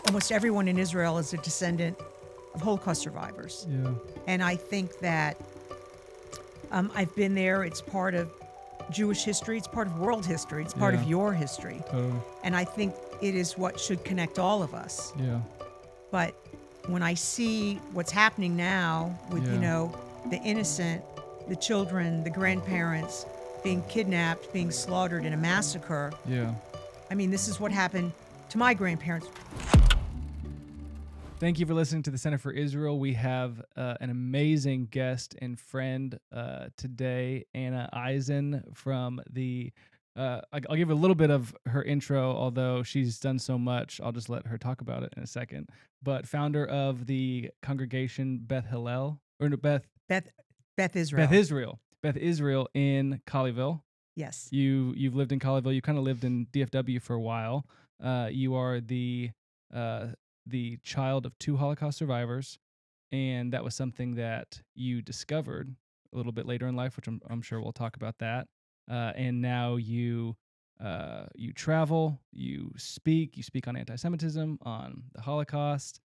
almost everyone in Israel is a descendant of Holocaust survivors. Yeah. And I think that I've been there. It's part of Jewish history. It's part of world history. It's part of Yeah. your history. Totally. And I think it is what should connect all of us. Yeah. But when I see what's happening now with, Yeah. the innocent, the children, the grandparents being kidnapped, being slaughtered in a massacre, Yeah. I mean, this is what happened to my grandparents. Thank you for listening to the Center for Israel. We have an amazing guest and friend today, Anna Eisen from the. I'll give a little bit of her intro, although she's done so much. I'll just let her talk about it in a second. But founder of the congregation Beth Hillel, or no, Beth Israel. Beth Israel in Colleyville. Yes. You've lived in Colleyville. You kind of lived in DFW for a while. You are the child of 2 Holocaust survivors, and that was something that you discovered a little bit later in life, which I'm sure we'll talk about that. And now you travel, you speak on antisemitism, on the Holocaust,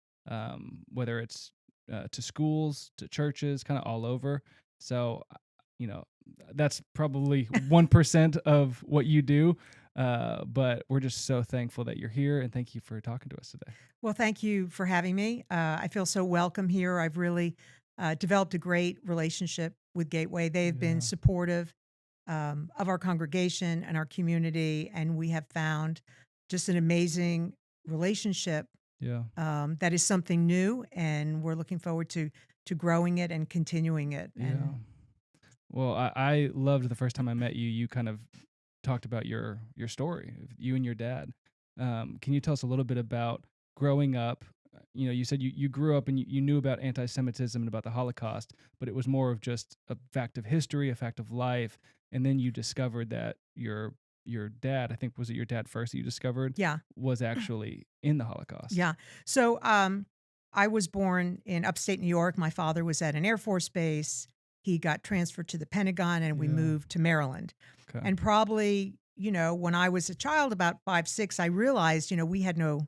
whether it's to schools, to churches, kind of all over. So, that's probably 1% of what you do. But we're just so thankful that you're here, and thank you for talking to us today. Well, thank you for having me. I feel so welcome here. I've really developed a great relationship with Gateway. They've been supportive of our congregation and our community, and we have found just an amazing relationship. Yeah. That is something new, and we're looking forward to growing it and continuing it. Yeah. And Well, I loved the first time I met you. You kind of talked about your story, you and your dad. Can you tell us a little bit about growing up? You said you grew up and you knew about anti-Semitism and about the Holocaust, but it was more of just a fact of history, a fact of life. And then you discovered that your dad, I think, was it your dad first that you discovered? Yeah. Was actually in the Holocaust. Yeah. So I was born in upstate New York. My father was at an Air Force base. He got transferred to the Pentagon, and we moved to Maryland. Okay. And probably, when I was a child, about 5, 6, I realized, we had no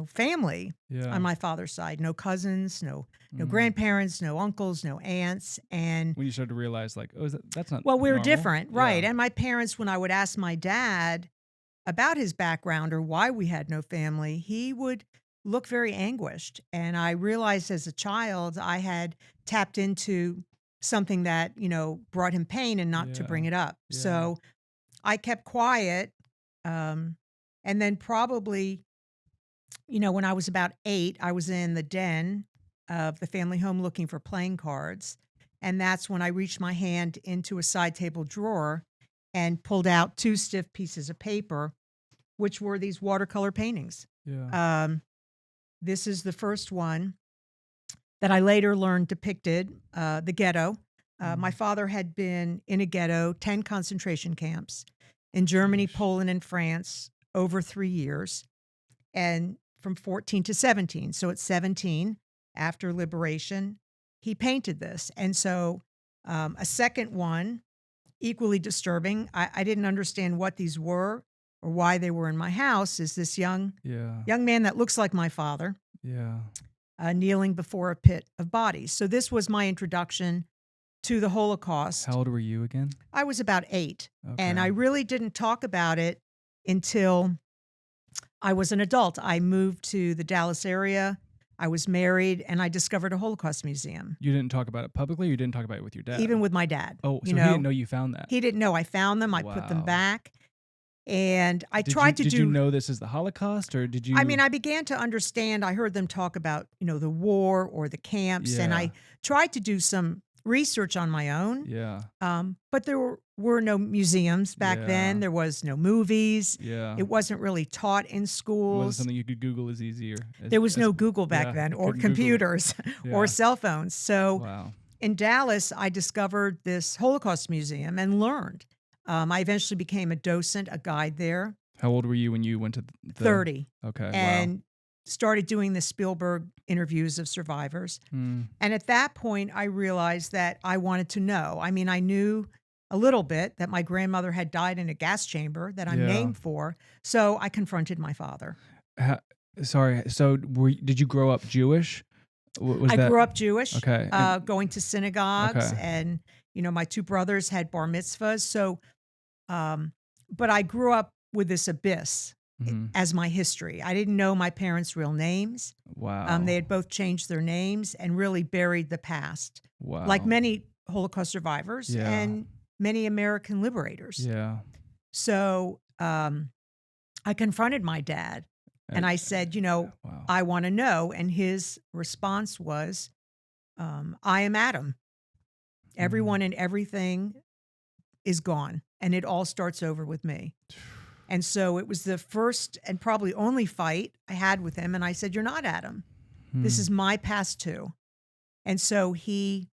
family on my father's side, no cousins, no grandparents, no uncles, no aunts. And when you started to realize, like, that's not well, we were normal. different, right? Yeah. And my parents, when I would ask my dad about his background or why we had no family, he would look very anguished. And I realized as a child, I had tapped into something that, brought him pain and not to bring it up. Yeah. So I kept quiet. And then probably, when I was about 8, I was in the den of the family home looking for playing cards. And that's when I reached my hand into a side table drawer and pulled out 2 stiff pieces of paper, which were these watercolor paintings. Yeah. This is the first one that I later learned depicted the ghetto. My father had been in a ghetto, 10 concentration camps in Germany, Poland, and France over 3 years, and from 14 to 17. So at 17, after liberation, he painted this. And so a second one, equally disturbing, I didn't understand what these were or why they were in my house, is this young man that looks like my father. Yeah. Kneeling before a pit of bodies. So this was my introduction to the Holocaust. How old were you again? I was about 8, Okay. and I really didn't talk about it until I was an adult. I moved to the Dallas area. I was married, and I discovered a Holocaust museum. You didn't talk about it publicly? Or you didn't talk about it with your dad? Even with my dad. Oh, so he didn't know you found that? He didn't know. I found them. I put them back. And I tried to do... Did you know this is the Holocaust, or did you... I mean, I began to understand. I heard them talk about, the war or the camps, and I tried to do some research on my own. Yeah. But there were no museums back then. There was no movies. Yeah. It wasn't really taught in It schools. wasn't something you could Google as easier. There was no Google back then, or computers, or cell phones. So in Dallas, I discovered this Holocaust museum and learned. I eventually became a docent, a guide there. How old were you when you went to 30. Okay. And started doing the Spielberg interviews of survivors. And at that point, I realized that I wanted to know. I mean, I knew a little bit that my grandmother had died in a gas chamber that I'm named for. So I confronted my father. Sorry. So did you grow up Jewish? Was I that grew up Jewish, okay? And going to synagogues, okay. and my two brothers had bar mitzvahs. So, um, but I grew up with this abyss Hmm. as my history. I didn't know my parents' real names. They Wow. had both changed their names and really buried the past, like Wow. many Holocaust survivors Yeah. and many American liberators. Yeah. So I confronted my dad Uh, and I said, wow. I want to know. And his response was, I am Adam. Mhm. Everyone and everything is gone, and it all starts over with me. And so it was the first and probably only fight I had with him. And I said, "You're not Adam. This Hmm. is my past too." And so he,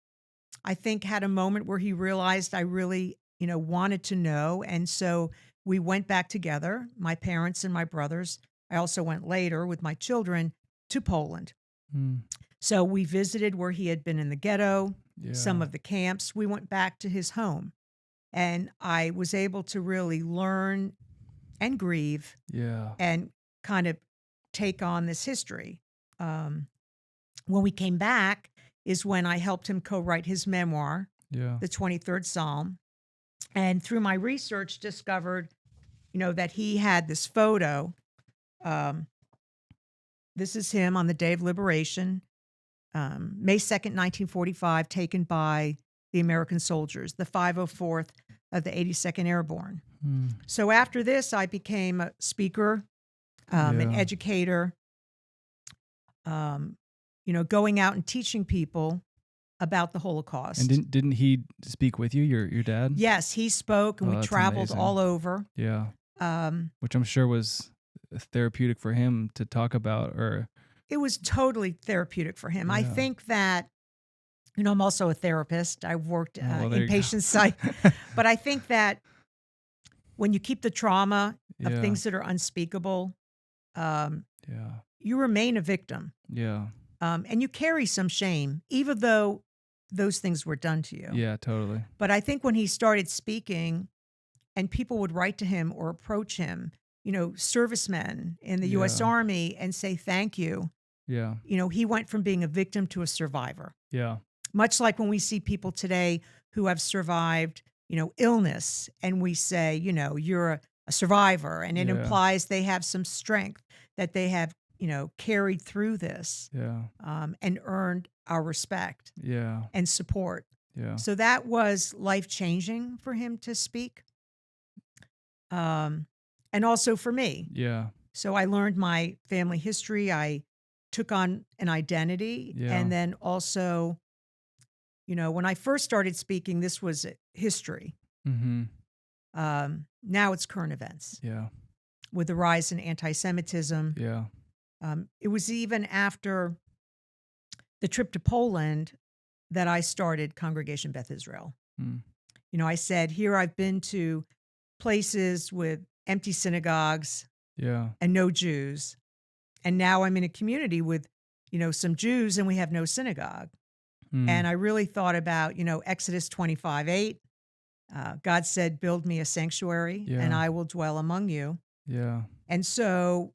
I think, had a moment where he realized I really, wanted to know. And so we went back together, my parents and my brothers. I also went later with my children to Poland. Hmm. So we visited where he had been in the ghetto, some Yeah. of the camps. We went back to his home, and I was able to really learn and grieve Yeah. and kind of take on this history. Um, when we came back is when I helped him co-write his memoir, Yeah. the 23rd Psalm, and through my research discovered, that he had this photo. Um, this is him on the day of liberation, May 2nd, 1945, taken by the American soldiers, the 504th of the 82nd Airborne. Hmm. So after this, I became a speaker, an Yeah. educator, um, going out and teaching people about the And Holocaust. didn't he speak with you, your dad? Yes, he spoke, and Oh, we that's traveled amazing. all over. Yeah. Um, Which I'm sure was therapeutic for him to talk about, or it was totally therapeutic for him. I yeah. think that, I'm also a therapist. I've worked Oh, well, there you inpatient psych, go. but I think that when you keep the trauma of Yeah. things that are unspeakable, um, Yeah. you remain a victim, Yeah. and you carry some shame, even though those things were done to you. Yeah, totally. But I think when he started speaking, and people would write to him or approach him, servicemen in the U.S. Yeah. Army, and say thank you. Yeah. He went from being a victim to a survivor. Yeah. Much like when we see people today who have survived, illness, and we say, you're a survivor, and it Yeah. implies they have some strength, that they have, carried through this, Yeah. and earned our respect Yeah. and support. Yeah. So that was life changing for him to speak, and also for me. Yeah. So I learned my family history. I took on an identity, Yeah. and then also, when I first started speaking, this was history. Mhm. Now it's current events Yeah. with the rise in anti-Semitism. Yeah. It was even after the trip to Poland that I started Congregation Beth Israel. Mm. I said, here I've been to places with empty synagogues Yeah. and no Jews. And now I'm in a community with, some Jews, and we have no synagogue. And Mm. I really thought about, Exodus 25:8. God said, build me a sanctuary and Yeah. I will dwell among you. Yeah. And so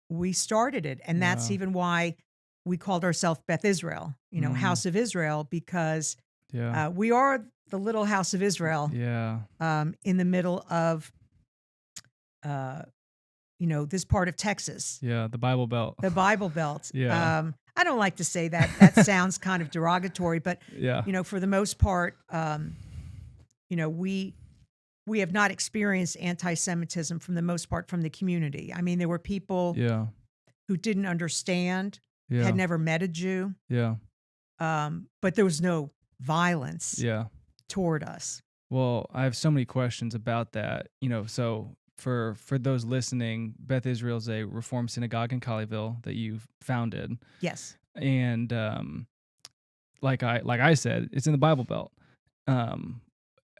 we started it. And that's Wow. even why we called ourselves Beth Israel, Mm. House of Israel, because Yeah. we are the little house of Israel, Yeah. in the middle of, this part of Texas, Yeah. The Bible Belt. the Bible Belt. Yeah. I don't like to say that. That sounds kind of derogatory, but, Yeah. for the most part, we have not experienced anti-Semitism from the most part from the community. I mean, there were people Yeah. who didn't understand, Yeah. had never met a Jew, Yeah. but there was no violence Yeah. toward us. Well, I have so many questions about that. So for those listening, Beth Israel is a Reformed synagogue in Colleyville that you founded, Yes. and like I said, it's in the Bible Belt.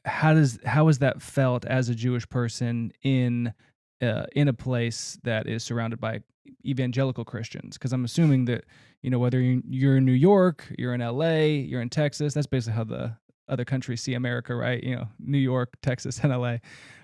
How is that felt as a Jewish person in a place that is surrounded by evangelical Christians? Because I'm assuming that whether you're in New York, you're in LA, you're in Texas, that's basically how the other countries see America, right? New York, Texas, and LA.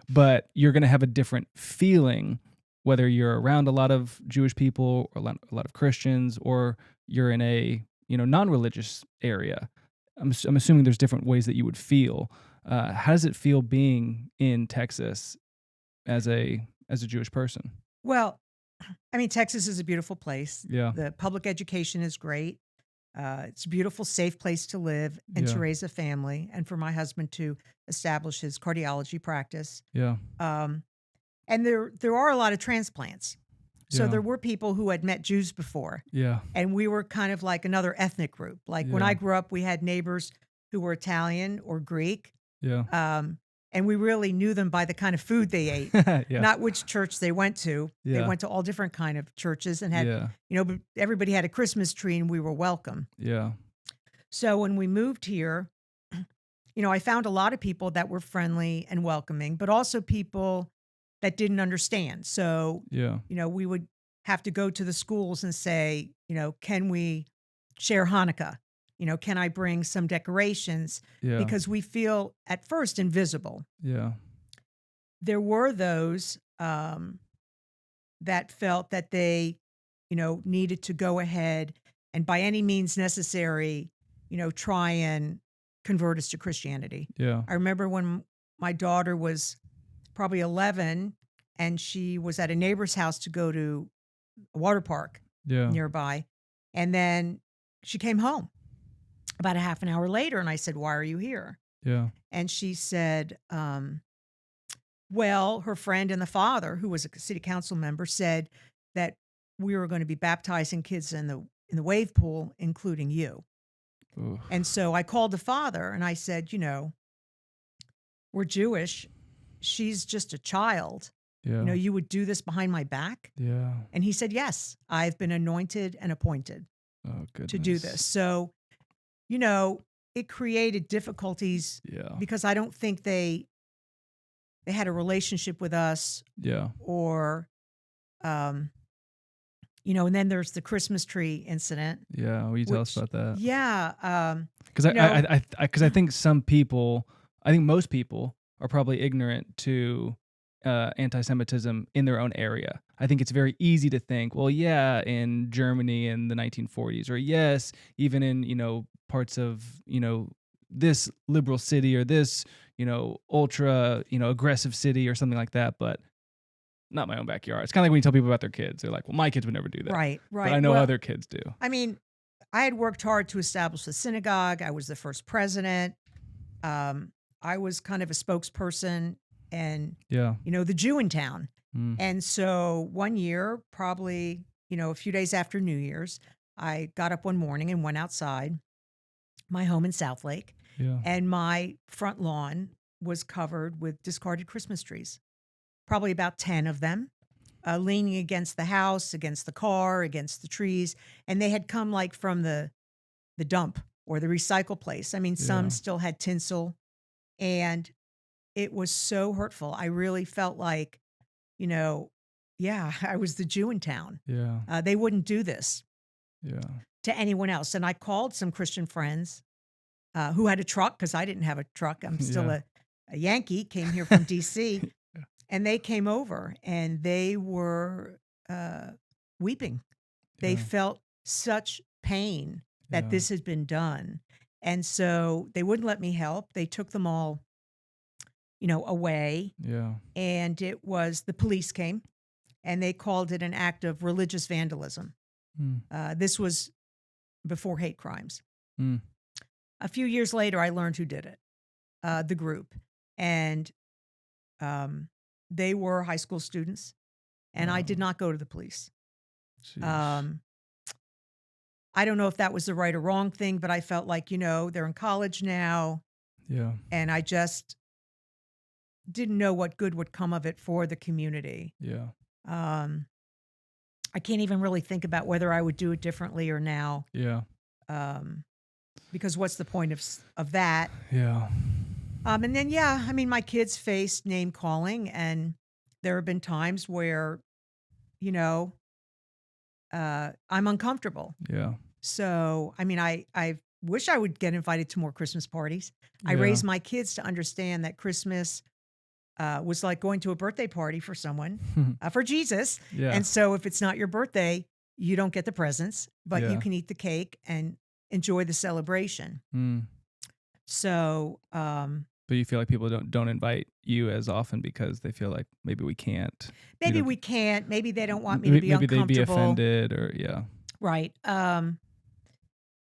But you're going to have a different feeling whether you're around a lot of Jewish people or a lot of Christians, or you're in a non-religious area. I'm assuming there's different ways that you would feel. How does it feel being in Texas as a Jewish person? Well, I mean, Texas is a beautiful place. Yeah, The public education is great. It's a beautiful, safe place to live and to yeah, raise a family, and for my husband to establish his cardiology practice. yeah, Um, and there are a lot of transplants. So yeah, there were people who had met Jews before, yeah, and we were kind of like another ethnic group. Like when yeah, I grew up, we had neighbors who were Italian or Greek, yeah, um, and we really knew them by the kind of food they ate, yeah, not which church they went to. They yeah, went to all different kind of churches and had, yeah, but everybody had a Christmas tree and we were welcome. yeah, So when we moved here, I found a lot of people that were friendly and welcoming, but also people that didn't understand. So, yeah, we would have to go to the schools and say, can we share Hanukkah? Can I bring some decorations? yeah, Because we feel at first invisible. yeah, There were those that felt that they, needed to go ahead and by any means necessary, try and convert us to Christianity. yeah, I remember when my daughter was probably 11 and she was at a neighbor's house to go to a water park yeah, nearby. And then she came home about a half an hour later. And I said, "Why are you here?" yeah, And she said, well, her friend and the father, who was a city council member, said that we were going to be baptizing kids in the wave pool, including you. oof, And so I called the father and I said, we're Jewish. She's just a child. yeah, You would do this behind my back? yeah. And he said, yes, I've been anointed and appointed Oh to do goodness. this. So, it created difficulties Yeah, because I don't think they had a relationship with us yeah, or, um, and then there's the Christmas tree incident, yeah. Will you tell us which, about that? yeah, Because you know, I think some people, I think most people are probably ignorant to anti-Semitism in their own area. I think it's very easy to think, well, yeah, in Germany in the 1940s, or yes, even in parts of this liberal city or this ultra aggressive city or something like that, but not my own backyard. It's kind of like when you tell people about their kids, they're like, well, my kids would never do that, right, but I right. know Well, other kids do. I mean, I had worked hard to establish a synagogue. I was the first president. I was kind of a spokesperson and, Yeah. the Jew in town. Mm. And so one year, probably, a few days after New Year's, I got up one morning and went outside my home in Southlake, Yeah. and my front lawn was covered with discarded Christmas trees, probably about 10 of them, leaning against the house, against the car, against the trees. And they had come like from the dump or the recycle place. I mean, some Yeah. still had tinsel, and it was so hurtful. I really felt like, you know, yeah, I was the Jew in town. Yeah. They wouldn't do this Yeah. to anyone else. And I called some Christian friends who had a truck because I didn't have a truck. I'm still Yeah. a Yankee, came here from DC, and they came over and they were weeping. They Yeah. felt such pain that Yeah. this had been done. And so they wouldn't let me help. They took them all, away. Yeah. And it was the police came and they called it an act of religious vandalism. Mm. This was before hate crimes. Mm. A few years later, I learned who did it, the group. And they were high school students. And I did Wow. not go to the police. Sheesh. I don't know if that was the right or wrong thing, but I felt like, they're in college now. Yeah. And I just didn't know what good would come of it for the community. Yeah. I can't even really think about whether I would do it differently or now, Yeah. because what's the point of that? Yeah. And then, yeah, I mean, my kids faced name calling, and there have been times where, I'm uncomfortable. Yeah. So, I mean, I wish I would get invited to more Christmas parties. I Yeah. raised my kids to understand that Christmas was like going to a birthday party for someone, for Jesus. Yeah. And so if it's not your birthday, you don't get the presents, but you Yeah. can eat the cake and enjoy the celebration. Mm. So, But you feel like people don't invite you as often because they feel like maybe we can't. maybe don't- we can't. Maybe they don't want me to be Maybe they'd be uncomfortable. offended, or yeah. Right.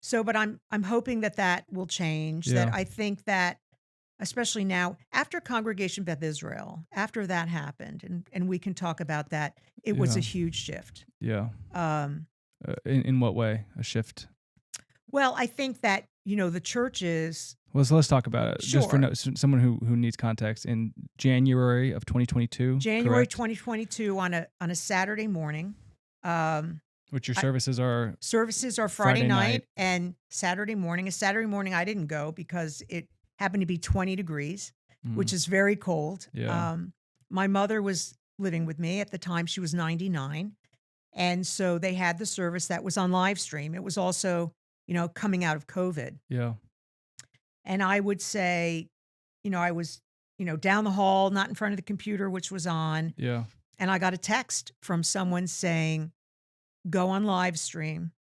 So, but I'm hoping that will change. That Yeah. I think that, especially now after Congregation Beth Israel, after that happened, and we can talk about that. It was a Yeah. huge shift. Yeah. Um, In what way? A shift? well, I think that the churches. Well, so let's talk about it. Just for Sure. someone who needs context. In January of 2022, January correct? 2022 on a Saturday morning. Which your I- services are. Services are Friday night and Saturday morning. A Saturday morning I didn't go because it happened to be 20 degrees, which is very cold. Yeah. My mother was living with me at the time. She was 99. And so they had the service that was on live stream. It was also, coming out of COVID. Yeah. And I would say, I was, down the hall, not in front of the computer, which was on. Yeah. And I got a text from someone saying, go on live stream.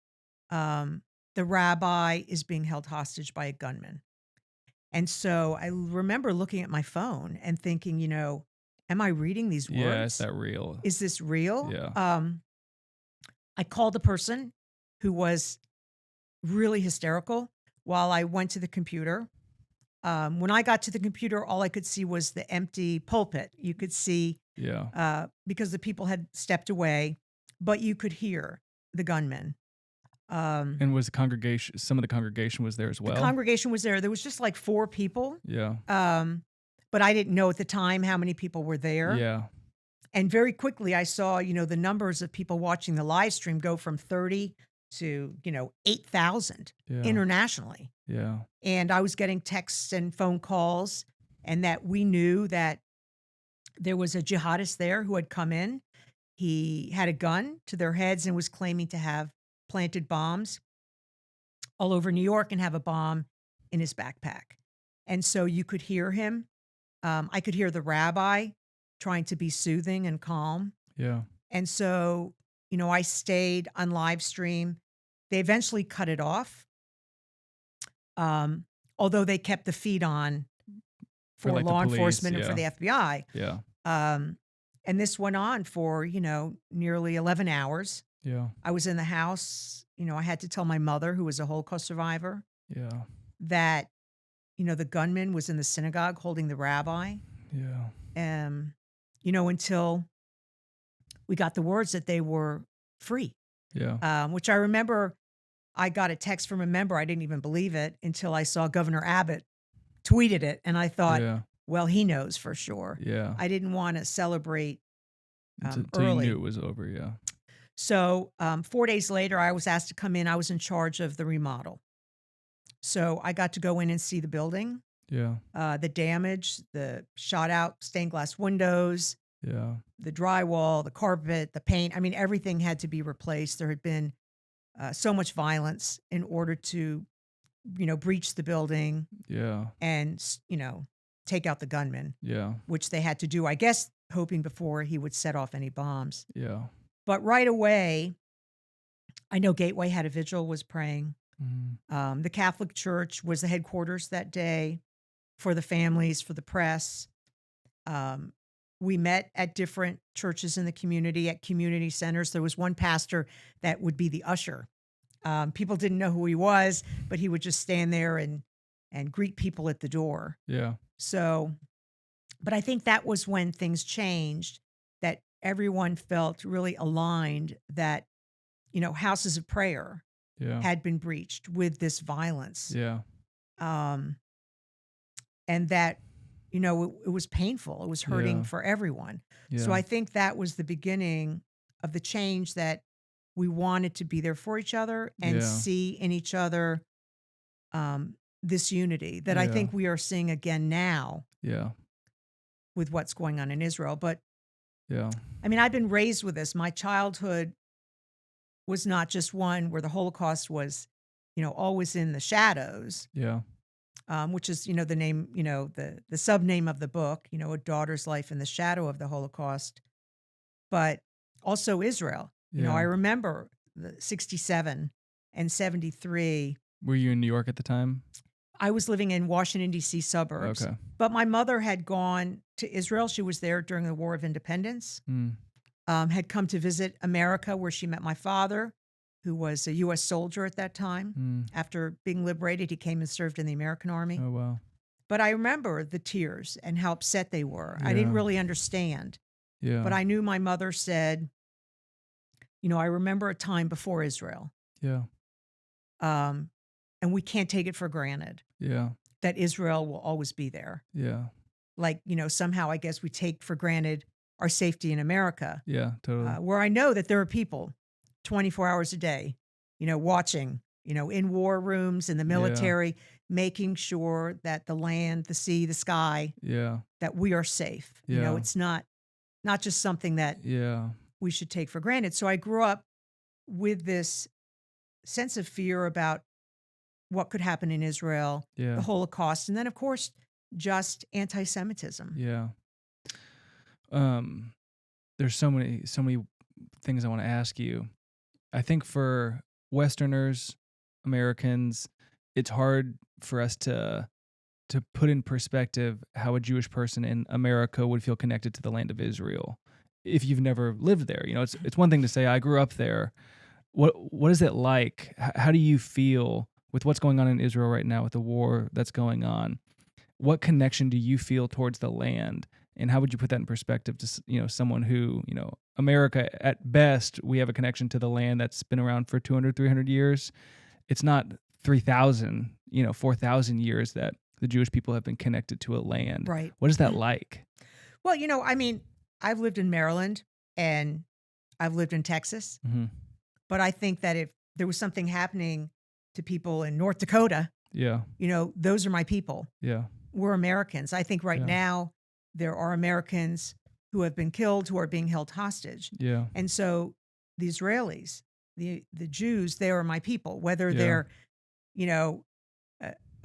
The rabbi is being held hostage by a gunman. And so I remember looking at my phone and thinking, am I reading these words? Yeah. Is that real? Is this real? Yeah. I called the person who was really hysterical while I went to the computer. When I got to the computer, all I could see was the empty pulpit. You could see, Yeah. because the people had stepped away, but you could hear the gunman. And was the congregation? Some of the congregation was there as well. The congregation was there. There was just like 4 people. Yeah. But I didn't know at the time how many people were there. Yeah. And very quickly I saw, the numbers of people watching the live stream go from 30 to, 8,000 Yeah. internationally. Yeah. And I was getting texts and phone calls, and that we knew that there was a jihadist there who had come in. He had a gun to their heads and was claiming to have planted bombs all over New York and have a bomb in his backpack. And so you could hear him. I could hear the rabbi trying to be soothing and calm. Yeah. And so, I stayed on live stream. They eventually cut it off. Although they kept the feed on for like, the law police, enforcement and for yeah. the FBI. Yeah. And this went on for, nearly 11 hours. Yeah. I was in the house. I had to tell my mother, who was a Holocaust survivor, Yeah. that, the gunman was in the synagogue holding the rabbi. Yeah. Until we got the words that they were free. Yeah. Which I remember I got a text from a member. I didn't even believe it until I saw Governor Abbott tweeted it. And I thought, Yeah. well, he knows for sure. Yeah. I didn't want to celebrate Until early. you knew it was over. Yeah. So 4 days later, I was asked to come in. I was in charge of the remodel. So I got to go in and see the building, Yeah. the damage, the shot out stained glass windows, Yeah. the drywall, the carpet, the paint. I mean, everything had to be replaced. There had been so much violence in order to, breach the building Yeah. and, take out the gunman, Yeah. which they had to do, I guess, hoping before he would set off any bombs. Yeah. But right away, I know Gateway had a vigil, was praying. Mhm. The Catholic Church was the headquarters that day for the families, for the press. We met at different churches in the community, at community centers. There was one pastor that would be the usher. People didn't know who he was, but he would just stand there and greet people at the door. Yeah. So, but I think that was when things changed, that everyone felt really aligned that, houses of prayer Yeah. had been breached with this violence. Yeah. And that, it was painful. It was hurting Yeah. for everyone. Yeah. So I think that was the beginning of the change, that we wanted to be there for each other and Yeah. see in each other this unity that I Yeah. think we are seeing again now Yeah. with what's going on in Israel. But Yeah. I mean, I've been raised with this. My childhood was not just one where the Holocaust was, always in the shadows. Yeah. which is, the name, the sub name of the book, A Daughter's Life in the Shadow of the Holocaust, but also Israel. I Yeah. remember the 67 and 73. Were you in New York at the time? I was living in Washington, D.C. suburbs, Okay. but my mother had gone to Israel. She was there during the War of Independence, Mm. Had come to visit America, where she met my father, who was a U.S. soldier at that time. Mm. After being liberated, he came and served in the American Army. Oh, wow. But I remember the tears and how upset they were. I Yeah. didn't really understand, Yeah. but I knew my mother said, I remember a time before Israel, Yeah. and we can't take it for granted Yeah. that Israel will always be there. Yeah. Like, somehow I guess we take for granted our safety in America, Yeah. Totally. where I know that there are people 24 hours a day, watching, in war rooms, in the military, making sure that the land, the sea, the sky, Yeah. that we are safe. Yeah. It's not just something that Yeah. we should take for granted. So I grew up with this sense of fear about what could happen in Israel, Yeah. the Holocaust, and then, of course, just anti-Semitism. Yeah. There's so many things I want to ask you. I think for Westerners, Americans, it's hard for us to put in perspective how a Jewish person in America would feel connected to the land of Israel if you've never lived there. It's one thing to say I grew up there. What is it like? How do you feel with what's going on in Israel right now, with the war that's going on? What connection do you feel towards the land? And how would you put that in perspective to, someone who, America, at best, we have a connection to the land that's been around for 200, 300 years. It's not 3,000, 4,000 years that the Jewish people have been connected to a land. Right. What is that like? Well, I've lived in Maryland and I've lived in Texas, Mm-hmm. but I think that if there was something happening to people in North Dakota, Yeah. those are my people. Yeah. We're Americans. I think right Yeah. now there are Americans who have been killed, who are being held hostage. Yeah. And so the Israelis, the Jews, they are my people, whether Yeah. they're,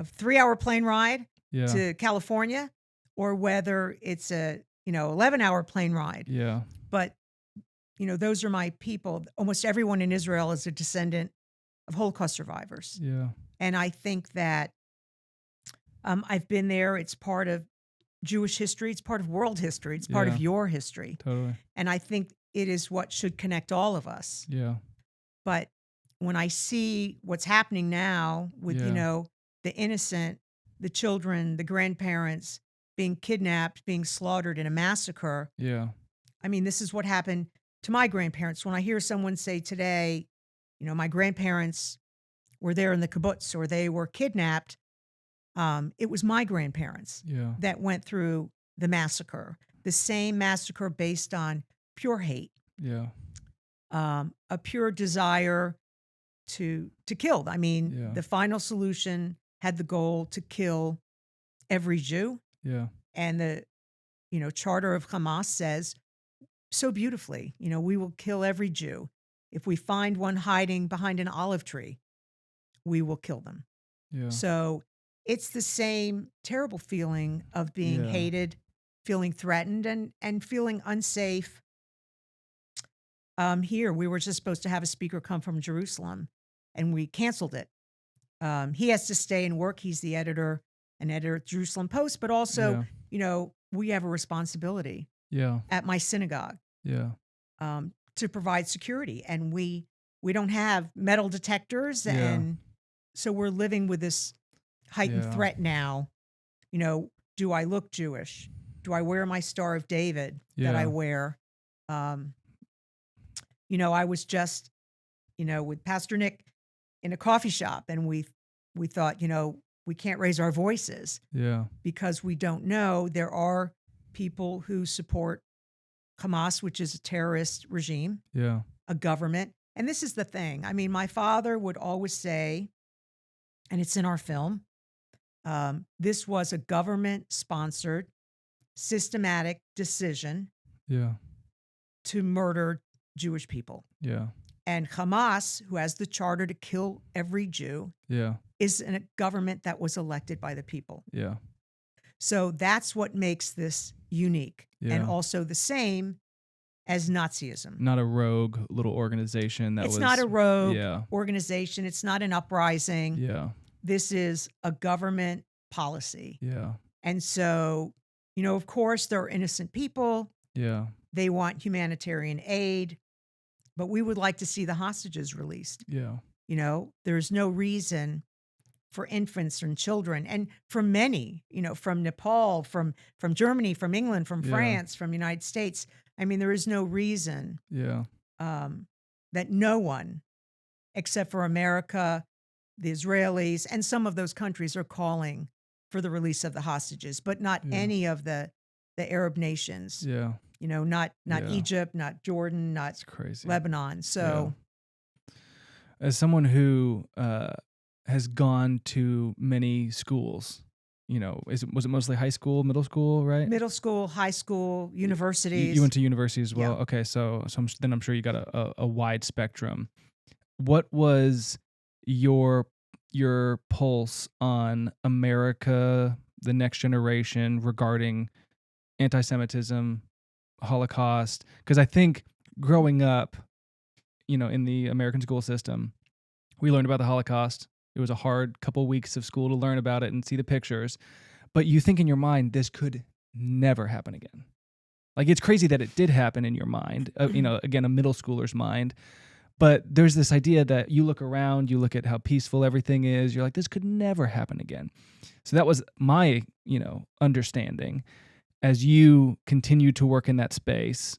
a 3-hour plane ride Yeah. to California or whether it's a, 11-hour plane ride. Yeah. But, those are my people. Almost everyone in Israel is a descendant of Holocaust survivors. Yeah. And I think that I've been there. It's part of Jewish history. It's part of world history. It's part of Yeah. your history. Totally. And I think it is what should connect all of us. Yeah. But when I see what's happening now with, Yeah. the innocent, the children, the grandparents being kidnapped, being slaughtered in a massacre, Yeah. this is what happened to my grandparents. When I hear someone say today, my grandparents were there in the kibbutz or they were kidnapped, it was my grandparents Yeah. that went through the massacre, the same massacre based on pure hate, Yeah. a pure desire to kill. Yeah. The final solution had the goal to kill every Jew. Yeah. And the, charter of Hamas says so beautifully, we will kill every Jew. If we find one hiding behind an olive tree, we will kill them. Yeah. So it's the same terrible feeling of being Yeah. hated, feeling threatened, and feeling unsafe. Here, we were just supposed to have a speaker come from Jerusalem, and we canceled it. He has to stay and work. He's the editor at the Jerusalem Post, but also, we have a responsibility Yeah. at my synagogue Yeah. to provide security, and we don't have metal detectors, Yeah. and so we're living with this heightened Yeah. threat now. Do I look Jewish? Do I wear my Star of David that I Yeah. wear? I was just, with Pastor Nick in a coffee shop, and we thought, we can't raise our voices Yeah. because we don't know. There are people who support Hamas, which is a terrorist regime, Yeah. a government. And this is the thing. My father would always say, and it's in our film, this was a government-sponsored, systematic decision Yeah. to murder Jewish people. Yeah. And Hamas, who has the charter to kill every Jew, Yeah. is a government that was elected by the people. Yeah. So that's what makes this unique, and Yeah. also the same as Nazism. Not a rogue little organization that It's was. not a rogue Yeah. organization. It's not an uprising. Yeah. This is a government policy. Yeah. And so, of course, there are innocent people. Yeah. They want humanitarian aid, but we would like to see the hostages released. Yeah. There's no reason for infants and children, and for many, from Nepal, from Germany, from England, from Yeah. France, from the United States. I mean, there is no reason Yeah. that no one, except for America, the Israelis, and some of those countries are calling for the release of the hostages, but not Yeah. any of the Arab nations. Yeah. Not Yeah. Egypt, not Jordan, not It's crazy. Lebanon. So As someone who has gone to many schools, was it mostly high school, middle school, right? middle school, high school, universities. You went to university as well. Yeah. Okay, so then I'm sure you got a wide spectrum. What was your pulse on America, the next generation, regarding anti-Semitism, Holocaust? Because I think growing up, in the American school system, we learned about the Holocaust. It was a hard couple weeks of school to learn about it and see the pictures. But you think in your mind, this could never happen again. Like, it's crazy that it did happen in your mind, again, a middle schooler's mind. But there's this idea that you look around, you look at how peaceful everything is, you're like, this could never happen again. So that was my, understanding. As you continue to work in that space,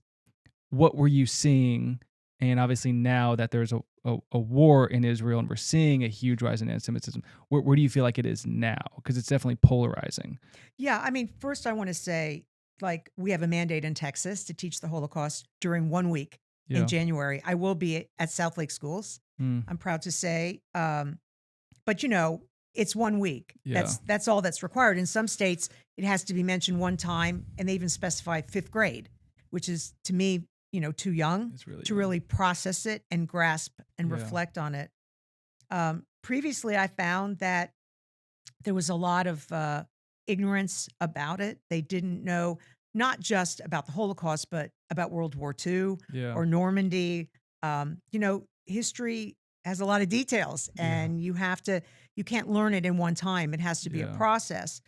what were you seeing? And obviously now that there's a war in Israel and we're seeing a huge rise in anti-Semitism, where do you feel like it is now? Because it's definitely polarizing. Yeah, I mean, first I want to say, we have a mandate in Texas to teach the Holocaust during 1 week Yeah. in January. I will be at South Lake Schools. Mm. I'm proud to say. But it's 1 week. Yeah. That's all that's required. In some states, it has to be mentioned one time, and they even specify 5th grade, which is, to me, too young It's really to young. really process it and grasp and Yeah. reflect on it. Previously, I found that there was a lot of ignorance about it. They didn't know not just about the Holocaust, but about World War II Yeah. or Normandy. History has a lot of details, Yeah. and you can't learn it in one time. It has to be a Yeah. process.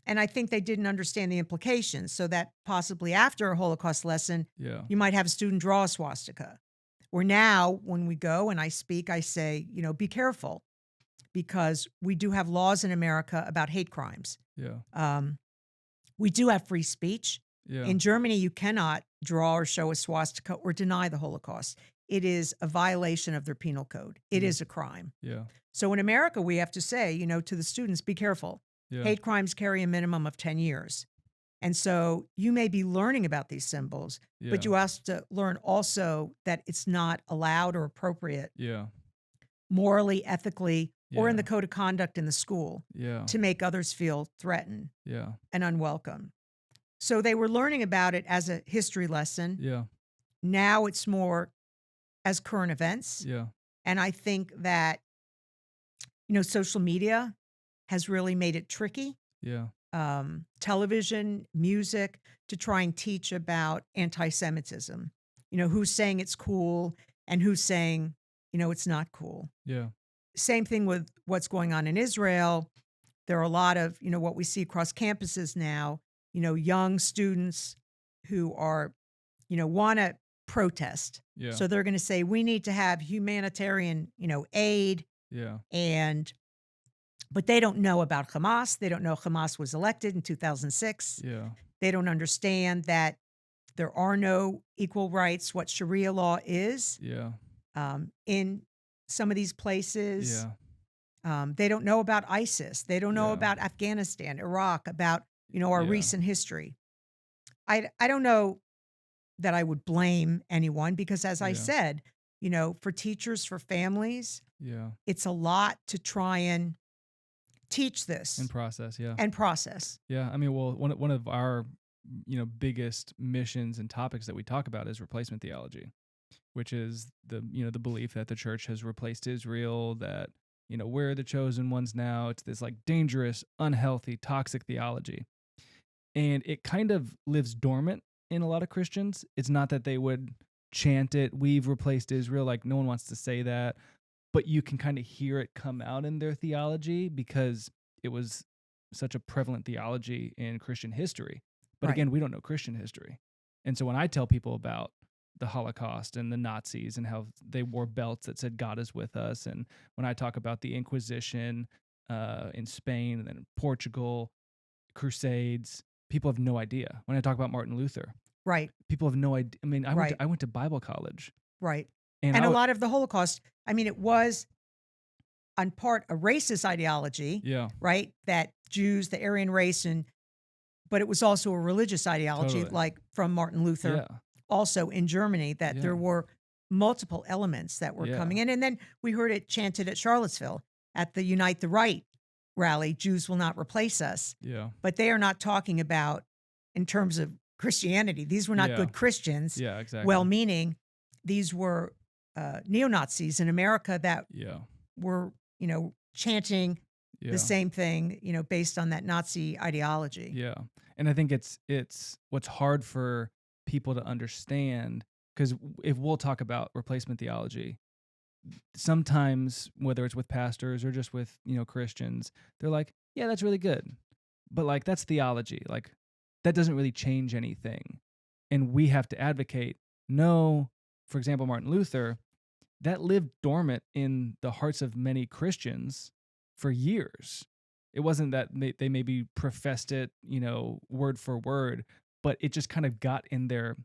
And I think they didn't understand the implications, so that possibly after a Holocaust lesson, Yeah. you might have a student draw a swastika. Or now, when we go and I speak, I say, be careful, because we do have laws in America about hate crimes. Yeah. We do have free speech. Yeah. In Germany, you cannot draw or show a swastika or deny the Holocaust. It is a violation of their penal code. It is a crime. Yeah. So in America, we have to say, to the students, be careful. Yeah. Hate crimes carry a minimum of 10 years. And so you may be learning about these symbols, but you have to learn also that it's not allowed or appropriate Yeah. morally, ethically, or in Yeah. the code of conduct in the school Yeah. to make others feel threatened Yeah. and unwelcome. So they were learning about it as a history lesson. Yeah. Now it's more as current events. Yeah. And I think that, social media has really made it tricky. Yeah. Television, music, to try and teach about anti-Semitism. Who's saying it's cool and who's saying, it's not cool. Yeah. Same thing with what's going on in Israel. There are a lot of, what we see across campuses now, young students who are, want to protest. Yeah. So they're going to say, we need to have humanitarian, aid. Yeah. But they don't know about Hamas. They don't know Hamas was elected in 2006. Yeah. They don't understand that there are no equal rights, what Sharia law is Yeah. in some of these places. Yeah. They don't know about ISIS. They don't know Yeah. about Afghanistan, Iraq, about, our Yeah. recent history. I don't know that I would blame anyone, because as I Yeah. said, for teachers, for families, Yeah. it's a lot to try and teach this And process. Yeah. and process. Yeah. I mean, well, one of our biggest missions and topics that we talk about is replacement theology, which is the belief that the church has replaced Israel, that we're the chosen ones now. It's this like dangerous, unhealthy, toxic theology. And it kind of lives dormant in a lot of Christians. It's not that they would chant it, we've replaced Israel. Like, no one wants to say that. But you can kind of hear it come out in their theology because it was such a prevalent theology in Christian history. But Right. again, we don't know Christian history. And so when I tell people about the Holocaust and the Nazis and how they wore belts that said God is with us, and when I talk about the Inquisition in Spain and then Portugal, Crusades, people have no idea. When I talk about Martin Luther, Right. people have no idea. I mean, Right. I went to Bible college, Right. and And a lot of the Holocaust, I mean, it was on part a racist ideology, yeah, right? That Jews, the Aryan race, but it was also a religious ideology, Totally. like from Martin Luther, yeah, also in Germany, that Yeah. there were multiple elements that were Yeah. coming in. And then we heard it chanted at Charlottesville at the Unite the Right rally, Jews will not replace us. yeah, But they are not talking about in terms of Christianity. These were not Yeah. good Christians, yeah, exactly. well-meaning. These were neo-Nazis in America that yeah, were, chanting yeah, the same thing, based on that Nazi ideology. yeah. And I think it's what's hard for people to understand, because if we'll talk about replacement theology, sometimes whether it's with pastors or just with Christians, they're like, yeah, that's really good, but like that's theology, like that doesn't really change anything, and we have to advocate. No, for example, Martin Luther, that lived dormant in the hearts of many Christians for years. It wasn't that they maybe professed it, word for word, but it just kind of got in their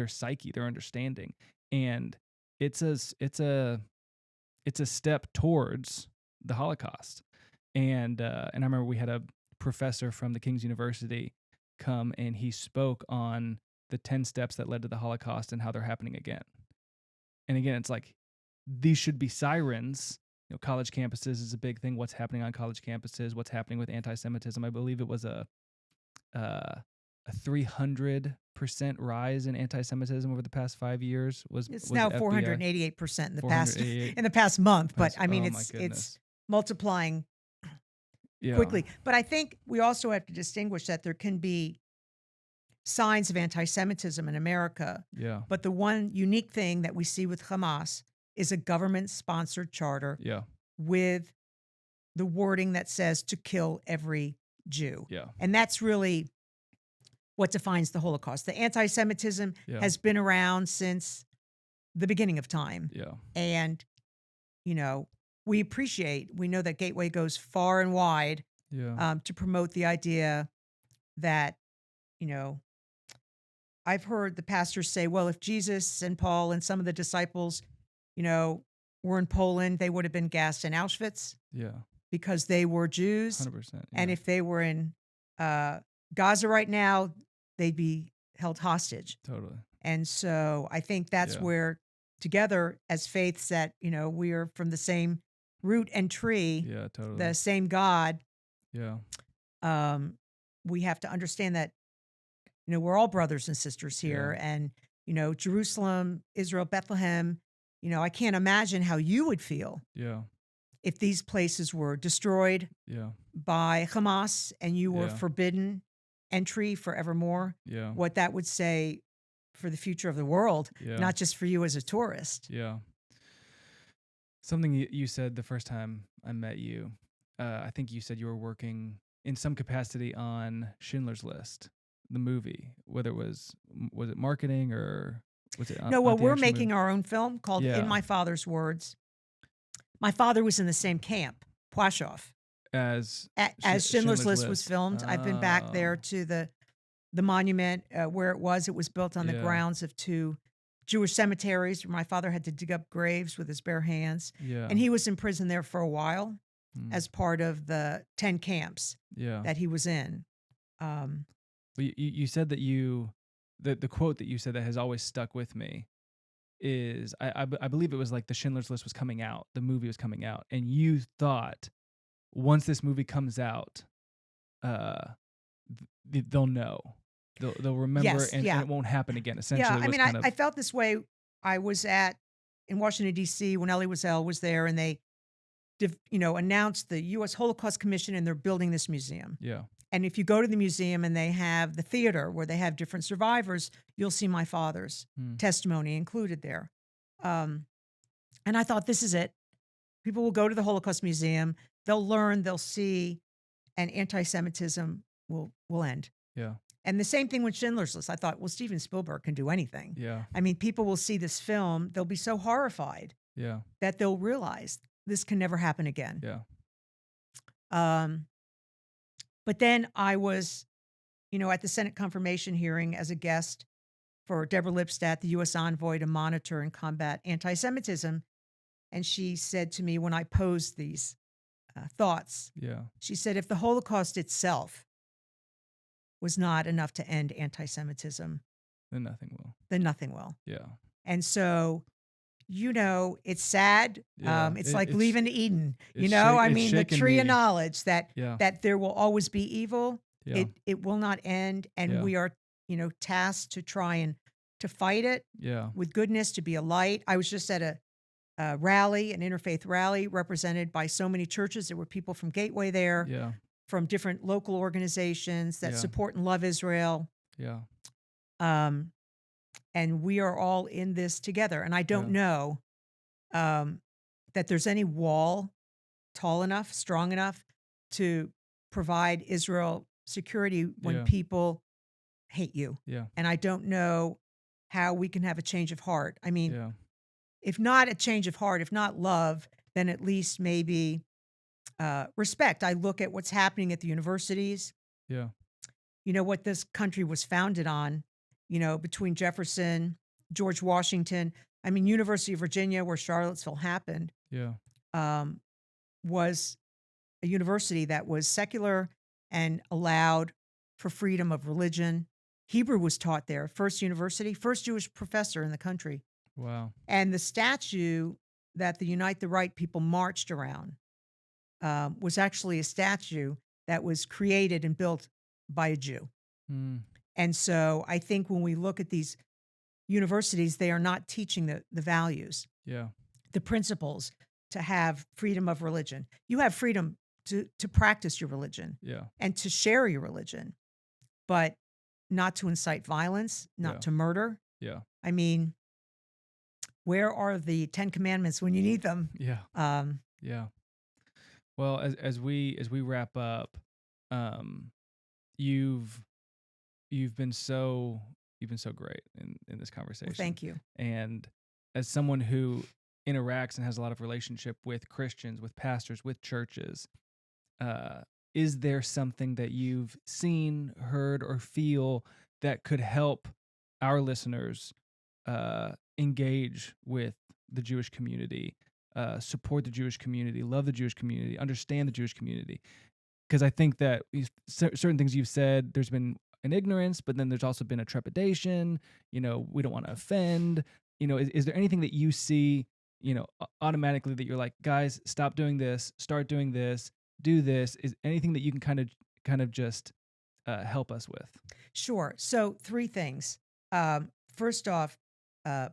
psyche, their understanding, and it's a step towards the Holocaust. And I remember we had a professor from the King's University come, and he spoke on the 10 steps that led to the Holocaust and how they're happening again. And again, it's like these should be sirens. College campuses is a big thing. What's happening on college campuses? What's happening with anti-Semitism? I believe it was a 300% rise in anti-Semitism over the past 5 years. It's was now FBI. 488% $488. in the past month, but I mean, Oh my it's goodness. multiplying Yeah. quickly. But I think we also have to distinguish that there can be signs of anti-Semitism in America. Yeah. But the one unique thing that we see with Hamas is a government-sponsored charter Yeah. with the wording that says to kill every Jew. Yeah. And that's really what defines the Holocaust. The anti-Semitism Yeah. has been around since the beginning of time. Yeah. And, we know that Gateway goes far and wide Yeah. to promote the idea that, I've heard the pastors say, well, if Jesus and Paul and some of the disciples, were in Poland, they would have been gassed in Auschwitz Yeah. because they were Jews. 100%. And if they were in Gaza right now, they'd be held hostage. Totally. And so I think that's Yeah. where together as faiths that, we are from the same root and tree, Yeah. Totally. the same God, Yeah. we have to understand that, we're all brothers and sisters here. Yeah. And, Jerusalem, Israel, Bethlehem, I can't imagine how you would feel Yeah. if these places were destroyed Yeah. by Hamas and you were Yeah. forbidden entry forevermore, Yeah. what that would say for the future of the world, Yeah. not just for you as a tourist. Yeah. Something you said the first time I met you, I think you said you were working in some capacity on Schindler's List, the movie, whether it was it marketing or was it No, well, the we're actual making movie? our own film called Yeah. In My Father's Words. My father was in the same camp, Plaszow, as as Sch- Schindler's List was List. filmed. I've been back there Oh. to the monument where it was. It was built on the Yeah. grounds of two Jewish cemeteries where my father had to dig up graves with his bare hands. Yeah. And he was in prison there for a while Mm. as part of the 10 camps Yeah. that he was in. Um, But you said that the quote that you said that has always stuck with me is I believe it was like the Schindler's List was coming out, the movie was coming out, and you thought once this movie comes out, they'll know, they'll remember, Yes, and yeah. it won't happen again. Essentially, yeah, I was mean, kind of I felt this way. I was in Washington, D.C. when Elie Wiesel was there, and they announced the U.S. Holocaust Commission, and they're building this museum. Yeah. And if you go to the museum and they have the theater where they have different survivors, you'll see my father's Mm. testimony included there. And I thought, this is it. People will go to the Holocaust Museum, they'll learn, they'll see, and anti-Semitism will end. Yeah. And the same thing with Schindler's List. I thought, well, Steven Spielberg can do anything. Yeah. I mean, people will see this film, they'll be so horrified Yeah. that they'll realize this can never happen again. Yeah. But then I was, at the Senate confirmation hearing as a guest for Deborah Lipstadt, the U.S. envoy to monitor and combat anti-Semitism. And she said to me when I posed these thoughts, Yeah. she said, if the Holocaust itself was not enough to end anti-Semitism, Then nothing will. then nothing will. Yeah. And so, it's sad. Yeah. It's like leaving Eden. it's I it's mean, the shaken tree me. of knowledge that Yeah. that there will always be evil. Yeah. It will not end, and Yeah. we are, tasked to try and to fight it Yeah. with goodness, to be a light. I was just at a rally, an interfaith rally, represented by so many churches. There were people from Gateway there, Yeah. from different local organizations that Yeah. support and love Israel. Yeah. And we are all in this together. And I don't Yeah. know that there's any wall tall enough, strong enough to provide Israel security when Yeah. people hate you. Yeah. And I don't know how we can have a change of heart. I mean, Yeah. if not a change of heart, if not love, then at least maybe respect. I look at what's happening at the universities. Yeah. What this country was founded on, between Jefferson, George Washington. I mean, University of Virginia, where Charlottesville happened, Yeah. was a university that was secular and allowed for freedom of religion. Hebrew was taught there, first university, first Jewish professor in the country. Wow. And the statue that the Unite the Right people marched around was actually a statue that was created and built by a Jew. Mm. And so I think when we look at these universities, they are not teaching the values, Yeah. the principles to have freedom of religion. You have freedom to practice your religion Yeah. and to share your religion, but not to incite violence, not Yeah. to murder. Yeah. I mean, where are the 10 Commandments when you need them? Yeah. Yeah. Well, as we wrap up, you've been so great in this conversation. Well, thank you. And as someone who interacts and has a lot of relationship with Christians, with pastors, with churches, is there something that you've seen, heard, or feel that could help our listeners engage with the Jewish community, support the Jewish community, love the Jewish community, understand the Jewish community? Because I think that certain things you've said, there's been an ignorance, but then there's also been a trepidation. We don't want to offend. Is there anything that you see, automatically that you're like, guys, stop doing this, start doing this, do this? Is anything that you can kind of just help us with? Sure. So 3 things. First off,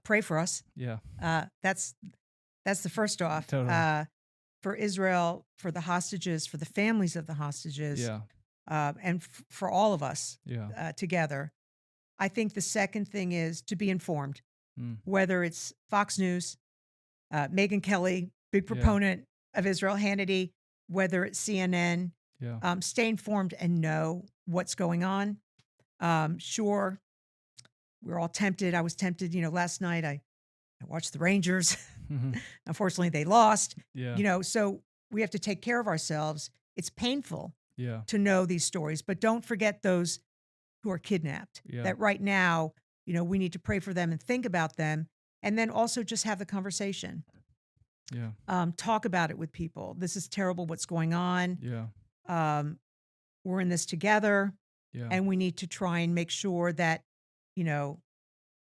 pray for us. Yeah. That's the first off. Totally. For Israel, for the hostages, for the families of the hostages, Yeah. and for all of us Yeah. together. I think the second thing is to be informed, Mm. whether it's Fox News, Megyn Kelly, big proponent of Israel, Hannity, whether it's CNN, Yeah. stay informed and know what's going on. Sure, we're all tempted. I was tempted, last night I watched the Rangers. Mhm. Unfortunately, they lost. Yeah. So we have to take care of ourselves. It's painful Yeah. to know these stories, but don't forget those who are kidnapped. Yeah. That right now, we need to pray for them and think about them, and then also just have the conversation. Yeah. Talk about it with people. This is terrible what's going on. Yeah. We're in this together, Yeah. and we need to try and make sure that,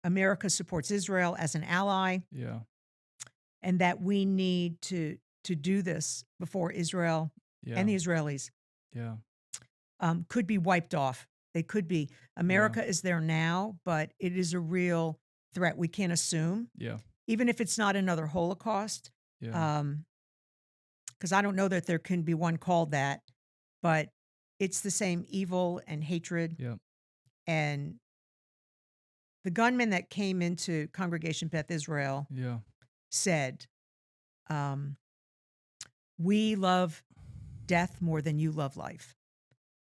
America supports Israel as an ally, Yeah. and that we need to do this before Israel Yeah. and the Israelis Yeah. could be wiped off. They could be. America is there now, but it is a real threat. We can't assume, Yeah. even if it's not another Holocaust. Yeah. because I don't know that there can be one called that, but it's the same evil and hatred. Yeah. And the gunman that came into Congregation Beth Israel Yeah. said, um, "We love death more than you love life."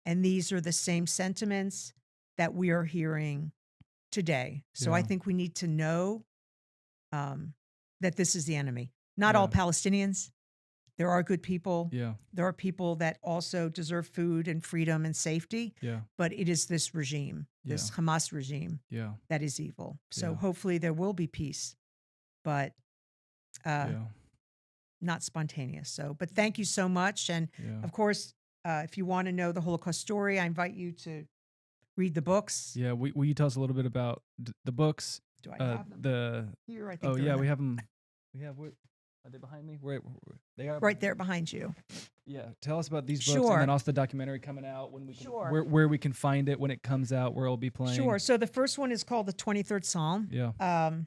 And these are the same sentiments that we are hearing today. So I Yeah. think we need to know um, that this is the enemy. Not all Yeah. Palestinians. There are good people. Yeah. There are people that also deserve food and freedom and safety. Yeah. But it is this regime, this Yeah. Hamas regime, Yeah. that is evil. So Yeah. hopefully there will be peace, but Yeah. not spontaneous. So, but thank you so much. And Yeah. of course, if you want to know the Holocaust story, I invite you to read the books. Yeah. Will you tell us a little bit about the books? Do I have them The here? I think Oh they're yeah, in we have them. Are they behind me? They are right there behind you. Yeah, tell us about these books, and Sure. then also the documentary coming out, when we can, Sure. where we can find it when it comes out, where it'll be playing. Sure. So the first one is called the 23rd Psalm. Yeah.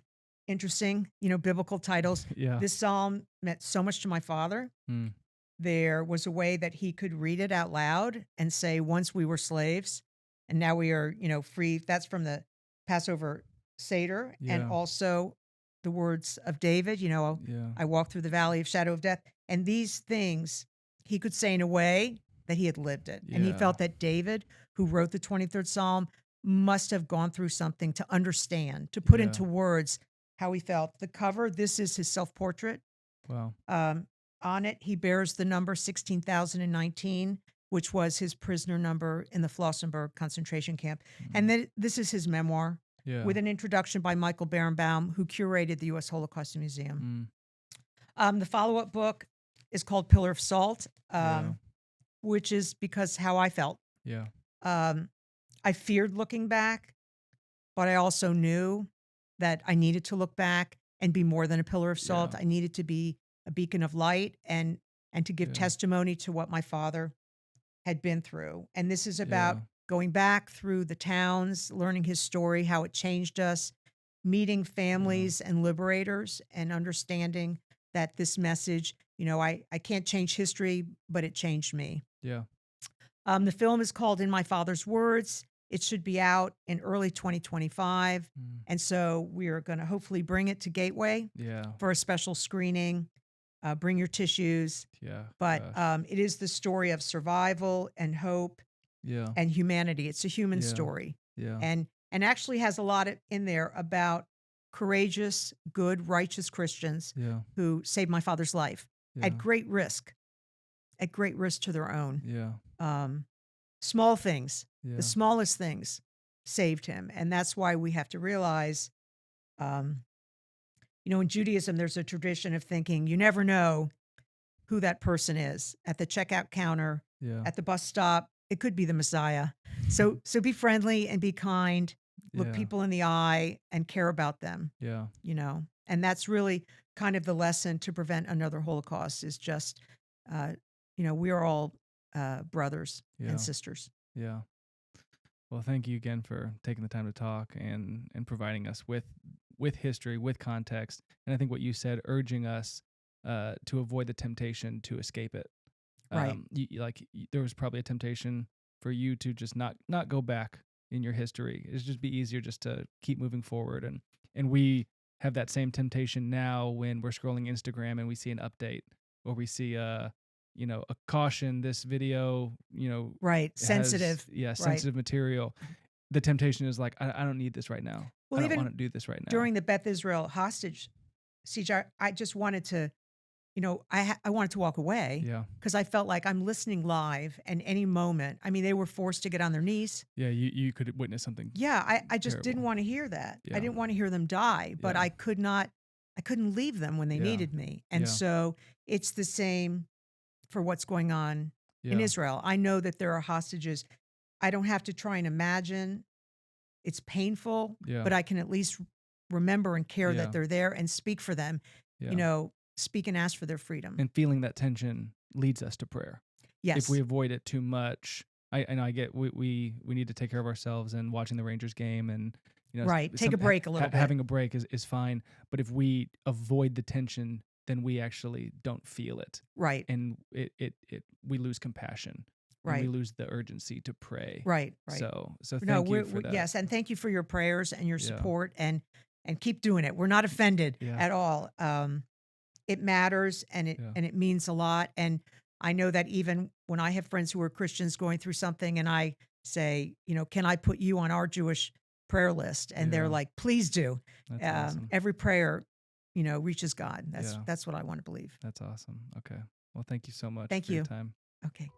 Interesting, biblical titles. Yeah. This psalm meant so much to my father. Mm. There was a way that he could read it out loud and say, once we were slaves and now we are, free. That's from the Passover Seder. And Yeah. also the words of David, Yeah. I walk through the valley of shadow of death. And these things he could say in a way that he had lived it. And he Yeah. felt that David, who wrote the 23rd Psalm, must have gone through something to understand, to put Yeah. into words how he felt. The cover, this is his self-portrait. Wow. On it, he bears the number 16,019, which was his prisoner number in the Flossenburg concentration camp. And then this is his memoir Yeah. with an introduction by Michael Berenbaum, who curated the U.S. Holocaust Museum. The follow-up book is called Pillar of Salt, Yeah. which is because how I felt. Yeah. I feared looking back, but I also knew that I needed to look back and be more than a pillar of salt. Yeah. I needed to be a beacon of light and to give Yeah. testimony to what my father had been through. And this is about Yeah. going back through the towns, learning his story, how it changed us, meeting families and liberators, and understanding that this message, I can't change history, but it changed me. Yeah. The film is called In My Father's Words. It should be out in early 2025. And so we are going to hopefully bring it to Gateway Yeah. for a special screening. Bring your tissues. Yeah. But Gosh. it is the story of survival and hope Yeah. and humanity. It's a human Yeah. story. Yeah. And actually has a lot in there about courageous, good, righteous Christians Yeah. who saved my father's life Yeah. at great risk to their own. Yeah. Small things, Yeah. the smallest things saved him. And that's why we have to realize, in Judaism, there's a tradition of thinking you never know who that person is at the checkout counter, Yeah. at the bus stop. It could be the Messiah. So be friendly and be kind, look Yeah. people in the eye and care about them, Yeah. and that's really kind of the lesson to prevent another Holocaust is just, we are all brothers Yeah. and sisters. Yeah. Well, thank you again for taking the time to talk and providing us with history, with context, and I think what you said, urging us to avoid the temptation to escape it. Right. There was probably a temptation for you to just not go back in your history. It'd just be easier just to keep moving forward, and we have that same temptation now when we're scrolling Instagram and we see an update or we see a caution, this video, Right. has- Sensitive. yeah, Right. sensitive material. The temptation is like, I don't need this right now. Well, I don't even want to do this right now. During the Beth Israel hostage siege, I just wanted to, I wanted to walk away Yeah. because I felt like I'm listening live and any moment. I mean, they were forced to get on their knees. Yeah, you could witness something. Yeah, I just didn't Terrible. want to hear that. Yeah. I didn't want to hear them die, but Yeah. I couldn't leave them when they Yeah. needed me. And Yeah. so it's the same for what's going on in Yeah. Israel. I know that there are hostages. I don't have to try and imagine. It's painful, Yeah. but I can at least remember and care Yeah. that they're there and speak for them, Yeah. speak and ask for their freedom. And feeling that tension leads us to prayer. Yes. If we avoid it too much, I get we need to take care of ourselves and watching the Rangers game and Right. Take a break a little bit. Having a break is fine, but if we avoid the tension, then we actually don't feel it, Right. and we lose compassion, and we Right. lose the urgency to pray. Right. Right. So No, thank you for that. yes, and thank you for your prayers and your Yeah. support, and keep doing it. We're not offended Yeah. at all. It matters, Yeah. and it means a lot. And I know that even when I have friends who are Christians going through something, and I say, can I put you on our Jewish prayer list? And they're Yeah. like, please do. That's awesome. Every prayer, reaches God. Yeah. That's what I want to believe. That's awesome. Okay. Well, thank you so much Thank for your you. time. Okay.